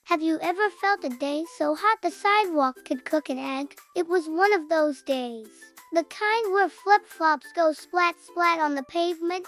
Have you ever felt a day so hot the sidewalk could cook an egg? It was one of those days. The kind where flip-flops go splat-splat on the pavement,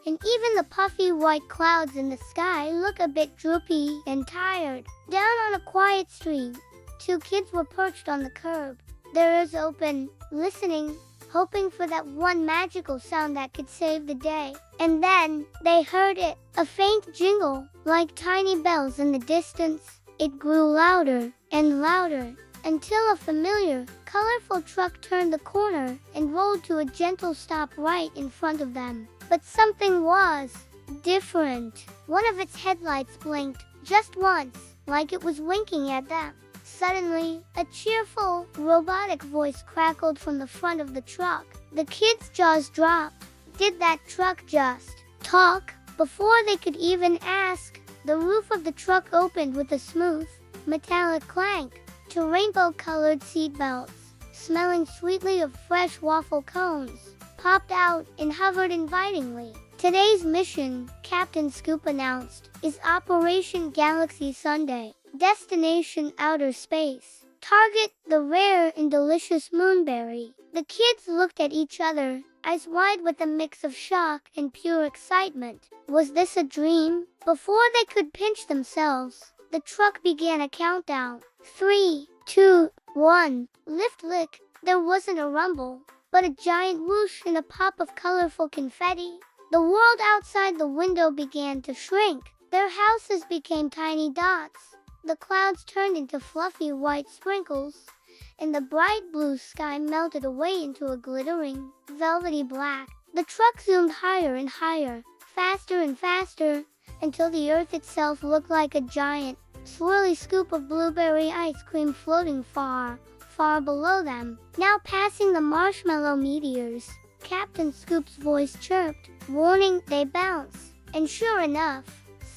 and even the puffy white clouds in the sky look a bit droopy and tired. Down on a quiet street, two kids were perched on the curb, their ears open, listening, hoping for that one magical sound that could save the day. And then, they heard it, a faint jingle, like tiny bells in the distance. It grew louder and louder, until a familiar, colorful truck turned the corner and rolled to a gentle stop right in front of them. But something was different. One of its headlights blinked, just once, like it was winking at them. Suddenly, a cheerful, robotic voice crackled from the front of the truck. The kids' jaws dropped. Did that truck just talk? Before they could even ask, the roof of the truck opened with a smooth, metallic clank. Two rainbow-colored seatbelts, smelling sweetly of fresh waffle cones, popped out and hovered invitingly. Today's mission, Captain Scoop announced, is Operation Galaxy Sundae. Destination outer space. Target the rare and delicious moonberry. The kids looked at each other, eyes wide with a mix of shock and pure excitement. Was this a dream? Before they could pinch themselves, the truck began a countdown. 3, 2, 1. Lift lick. There wasn't a rumble, but a giant whoosh and a pop of colorful confetti. The world outside the window began to shrink. Their houses became tiny dots. The clouds turned into fluffy white sprinkles, and the bright blue sky melted away into a glittering, velvety black. The truck zoomed higher and higher, faster and faster, until the earth itself looked like a giant, swirly scoop of blueberry ice cream floating far, far below them. Now passing the marshmallow meteors, Captain Scoop's voice chirped, warning they bounce. And sure enough,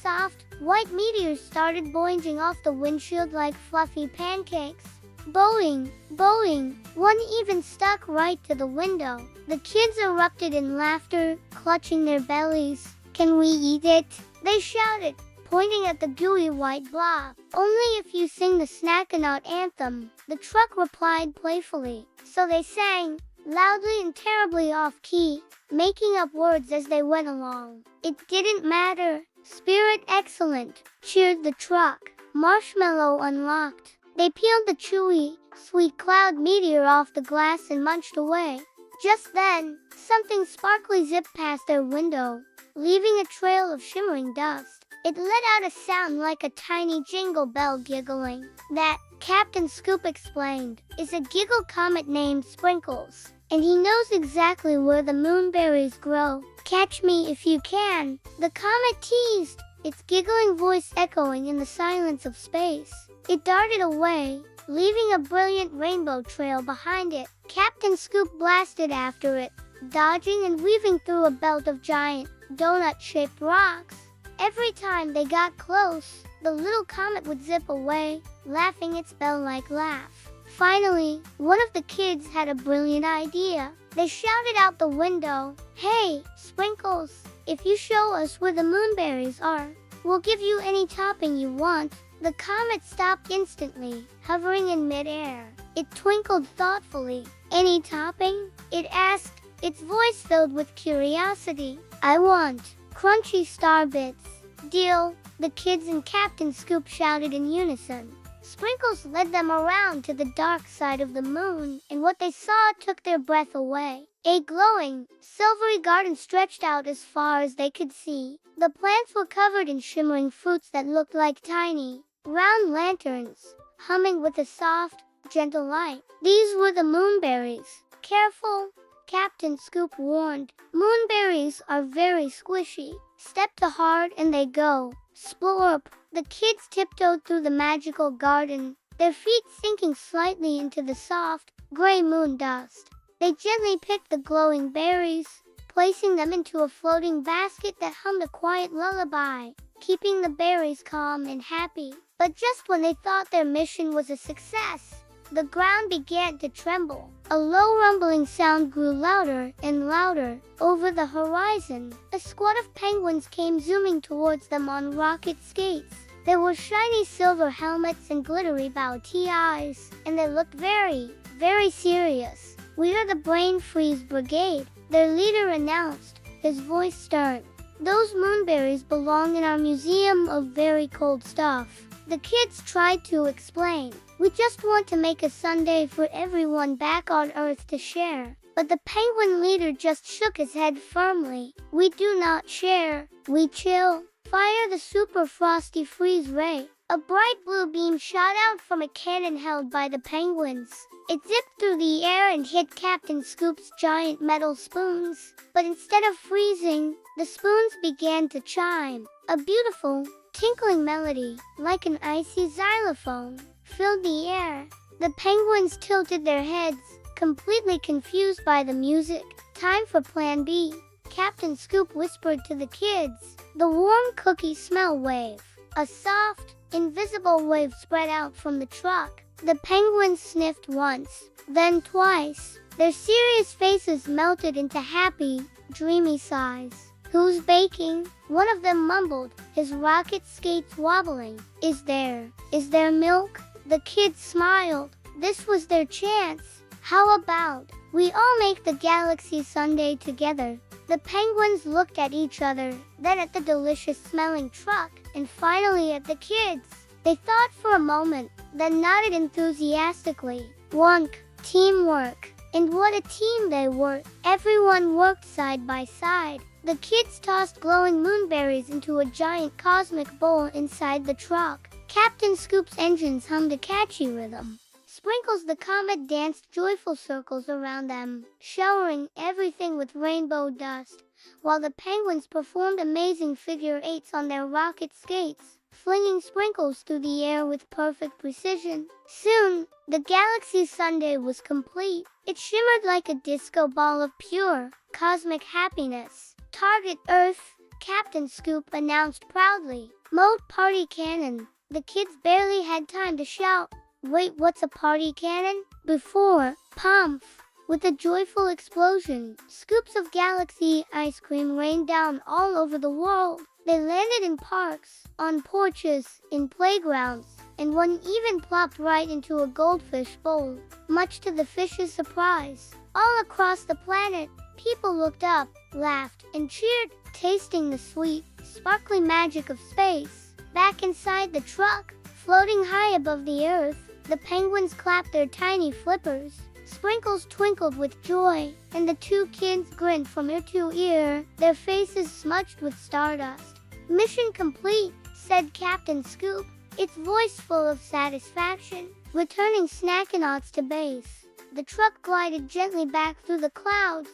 soft, white meteors started boinging off the windshield like fluffy pancakes. Boing, boing, one even stuck right to the window. The kids erupted in laughter, clutching their bellies. Can we eat it? They shouted, pointing at the gooey white blob. Only if you sing the Snackanaut anthem, the truck replied playfully. So they sang, loudly and terribly off-key, making up words as they went along. It didn't matter. Spirit excellent, cheered the truck. Marshmallow unlocked. They peeled the chewy, sweet cloud meteor off the glass and munched away. Just then, something sparkly zipped past their window, leaving a trail of shimmering dust. It let out a sound like a tiny jingle bell giggling. That, Captain Scoop explained, is a giggle comet named Sprinkles, and he knows exactly where the moonberries grow. Catch me if you can, the comet teased, its giggling voice echoing in the silence of space. It darted away, leaving a brilliant rainbow trail behind it. Captain Scoop blasted after it, dodging and weaving through a belt of giant, donut-shaped rocks. Every time they got close, the little comet would zip away, laughing its bell-like laugh. Finally, one of the kids had a brilliant idea. They shouted out the window, "Hey, Sprinkles, if you show us where the moonberries are, we'll give you any topping you want." The comet stopped instantly, hovering in midair. It twinkled thoughtfully. "Any topping?" it asked, its voice filled with curiosity. "I want crunchy star bits." "Deal," the kids and Captain Scoop shouted in unison. Sprinkles led them around to the dark side of the moon, and what they saw took their breath away. A glowing, silvery garden stretched out as far as they could see. The plants were covered in shimmering fruits that looked like tiny, round lanterns, humming with a soft, gentle light. These were the moonberries. "Careful," Captain Scoop warned. "Moonberries are very squishy. Step too hard and they go splorp." The kids tiptoed through the magical garden, their feet sinking slightly into the soft, gray moon dust. They gently picked the glowing berries, placing them into a floating basket that hummed a quiet lullaby, keeping the berries calm and happy. But just when they thought their mission was a success, the ground began to tremble. A low rumbling sound grew louder and louder. Over the horizon, a squad of penguins came zooming towards them on rocket skates. There were shiny silver helmets and glittery bow ties, and they looked very, very serious. "We are the Brain Freeze Brigade," their leader announced, his voice stern. "Those moonberries belong in our museum of very cold stuff." The kids tried to explain. "We just want to make a sundae for everyone back on Earth to share." But the penguin leader just shook his head firmly. "We do not share, we chill." "Fire the super frosty freeze ray." A bright blue beam shot out from a cannon held by the penguins. It zipped through the air and hit Captain Scoop's giant metal spoons. But instead of freezing, the spoons began to chime. A beautiful, tinkling melody, like an icy xylophone, filled the air. The penguins tilted their heads, completely confused by the music. "Time for Plan B," Captain Scoop whispered to the kids. The warm cookie smell wave. A soft, invisible wave spread out from the truck. The penguins sniffed once, then twice. Their serious faces melted into happy, dreamy sighs. "Who's baking?" one of them mumbled, his rocket skates wobbling. Is there milk?" The kids smiled. This was their chance. "How about we all make the galaxy sundae together?" The penguins looked at each other, then at the delicious-smelling truck, and finally at the kids. They thought for a moment, then nodded enthusiastically. Wonk, teamwork. And what a team they were. Everyone worked side by side. The kids tossed glowing moonberries into a giant cosmic bowl inside the truck. Captain Scoop's engines hummed a catchy rhythm. Sprinkles the comet danced joyful circles around them, showering everything with rainbow dust, while the penguins performed amazing figure eights on their rocket skates, flinging sprinkles through the air with perfect precision. Soon, the galaxy sundae was complete. It shimmered like a disco ball of pure, cosmic happiness. "Target Earth," Captain Scoop announced proudly. "Mode party cannon." The kids barely had time to shout, "Wait, what's a party cannon?" before, pumph! With a joyful explosion, scoops of galaxy ice cream rained down all over the world. They landed in parks, on porches, in playgrounds, and one even plopped right into a goldfish bowl, much to the fish's surprise. All across the planet, people looked up, laughed, and cheered, tasting the sweet, sparkly magic of space. Back inside the truck, floating high above the Earth, the penguins clapped their tiny flippers. Sprinkles twinkled with joy, and the two kids grinned from ear to ear, their faces smudged with stardust. "Mission complete," said Captain Scoop, its voice full of satisfaction. Returning Snackanauts to base, the truck glided gently back through the clouds,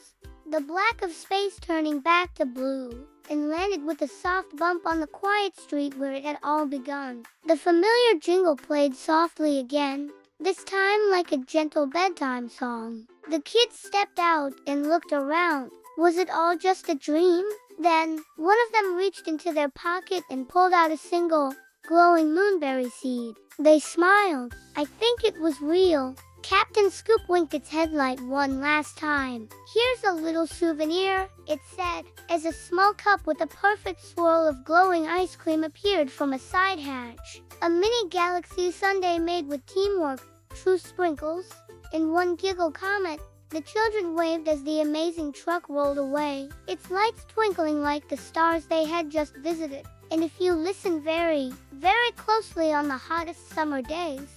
the black of space turning back to blue, and landed with a soft bump on the quiet street where it had all begun. The familiar jingle played softly again, this time like a gentle bedtime song. The kids stepped out and looked around. Was it all just a dream? Then, one of them reached into their pocket and pulled out a single, glowing moonberry seed. They smiled. "I think it was real." Captain Scoop winked its headlight one last time. "Here's a little souvenir," it said, as a small cup with a perfect swirl of glowing ice cream appeared from a side hatch. A mini galaxy sundae made with teamwork, true sprinkles, and one giggle comet. The children waved as the amazing truck rolled away, its lights twinkling like the stars they had just visited. And if you listen very, very closely on the hottest summer days,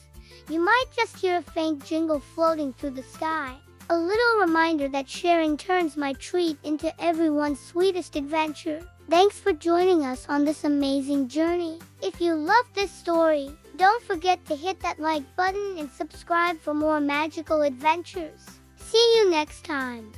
you might just hear a faint jingle floating through the sky. A little reminder that sharing turns my treat into everyone's sweetest adventure. Thanks for joining us on this amazing journey. If you loved this story, don't forget to hit that like button and subscribe for more magical adventures. See you next time.